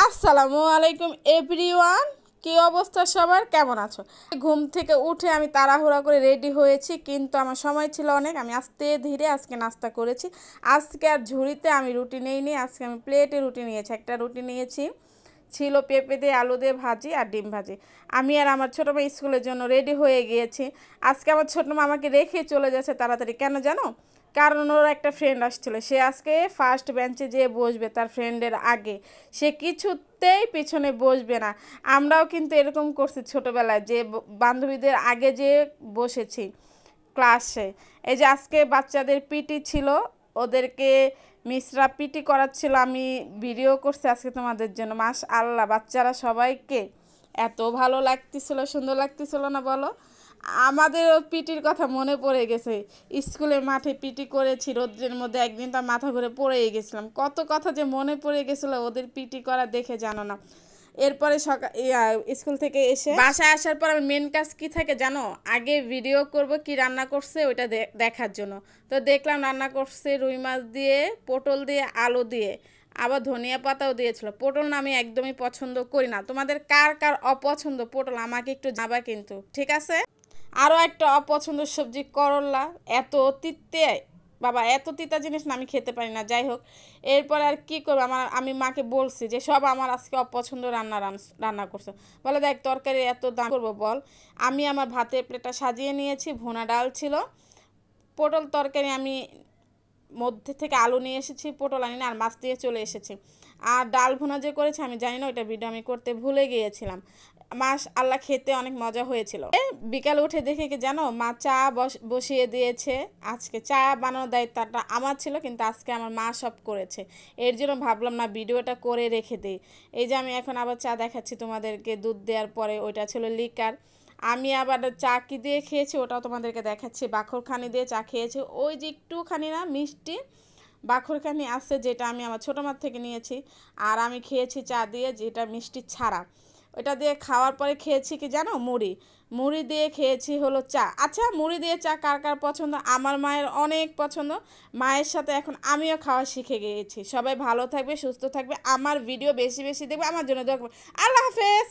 আসসালামু আলাইকুম এভরিওয়ান। কি অবস্থা সবার, কেমন আছো? ঘুম থেকে উঠে আমি তাড়াহুড়া করে রেডি হয়েছি, কিন্তু আমার সময় ছিল অনেক। আমি আস্তে ধীরে আজকে নাস্তা করেছি। আজকে আর ঝুড়িতে আমি রুটি নেইনি, আজকে আমি প্লেটে রুটি নিয়েছি। একটা রুটি নিয়েছি, ছিল পেঁপে দিয়ে আলু দিয়ে ভাজি আর ডিম ভাজি। আমি আর আমার ছোটো মেয়ে স্কুলের জন্য রেডি হয়ে গিয়েছি। আজকে আমার ছোটো মা আমাকে রেখে চলে যাচ্ছে তাড়াতাড়ি। কেন জানো? কারণ ওর একটা ফ্রেন্ড আসছিল, সে আজকে ফার্স্ট বেঞ্চে যেয়ে বসবে তার ফ্রেন্ডের আগে। সে কিছুতেই পিছনে বসবে না। আমরাও কিন্তু এরকম করছি ছোটোবেলায়, যে বান্ধবীদের আগে যে বসেছি ক্লাসে। এই যে আজকে বাচ্চাদের পিটি ছিল, ওদেরকে মিসরা পিটি করাচ্ছিল, আমি ভিডিও করছি আজকে তোমাদের জন্য। মাশাআল্লাহ, বাচ্চারা সবাইকে এত ভালো লাগতেছিল, সুন্দর লাগতেছিল না বলো? আমাদেরও পিটির কথা মনে পড়ে গেছে। স্কুলের মাঠে পিটি করেছি রোদ্রের মধ্যে, একদিন তার মাথা ঘুরে পড়েই গেছিলাম। কত কথা যে মনে পড়ে গেছিলো ওদের পিটি করা দেখে, জানো না? এরপরে স্কুল থেকে এসে বাসায় আসার পর আমার মেন কাজ কি থাকে জানো? আগে ভিডিও করব কি রান্না করছে ওইটা দেখার জন্য। তো দেখলাম রান্না করছে রুই মাছ দিয়ে, পটল দিয়ে, আলু দিয়ে, আবার ধনিয়া পাতাও দিয়েছিল। পটল না আমি একদমই পছন্দ করি না। তোমাদের কার কার অপছন্দ পটল আমাকে একটু জানাবা কিন্তু, ঠিক আছে? আরও একটা অপছন্দের সবজি করলা। এত তিতে, বাবা এত তিতা জিনিস না আমি খেতে পারি না। যাই হোক, এরপরে আর কি করবো, আমি মাকে বলছি যে সব আমার আজকে অপছন্দ রান্না করছে। বলে দেখ তরকারি এত দাম করবো বল। আমি আমার ভাতের প্লেটটা সাজিয়ে নিয়েছি, ভুনা ডাল ছিল, পটল তরকারি আমি মধ্যে থেকে আলু নিয়ে এসেছি, পটল আনি না, আর মাছ দিয়ে চলে এসেছি। আর ডাল ভুনা যে করেছি আমি জানি না, ওইটা ভিডিও আমি করতে ভুলে গিয়েছিলাম। মাশাআল্লাহ, খেতে অনেক মজা হয়েছিল। বিকালে উঠে দেখে কি জানো, মা চা বসিয়ে দিয়েছে। আজকে চা বানানোর দায়িত্বটা আমার ছিল, কিন্তু আজকে আমার মা সব করেছে। এর জন্য ভাবলাম না ভিডিওটা করে রেখে দিই। এই যে আমি এখন আবার চা দেখাচ্ছি তোমাদেরকে, দুধ দেওয়ার পরে। ওইটা ছিল লিকার। আমি আবার চা কি দিয়ে খেয়েছি ওটাও তোমাদেরকে দেখাচ্ছি। বাখরখানি দিয়ে চা খেয়েছি। ওই যে একটুখানি না মিষ্টি বাখরখানি আছে, যেটা আমি আমার ছোটো মার থেকে নিয়েছি। আর আমি খেয়েছি চা দিয়ে, যেটা মিষ্টি ছাড়া। ওটা দিয়ে খাওয়ার পরে খেয়েছি কি জানো, মুড়ি দিয়ে খেয়েছি হলো চা। আচ্ছা, মুড়ি দিয়ে চা কার কার পছন্দ? আমার মায়ের অনেক পছন্দ। মায়ের সাথে এখন আমিও খাওয়া শিখে গিয়েছি। সবাই ভালো থাকবে, সুস্থ থাকবে, আমার ভিডিও বেশি বেশি দেখবে, আমার জন্য দোয়া করবে। আল্লাহ হাফেজ।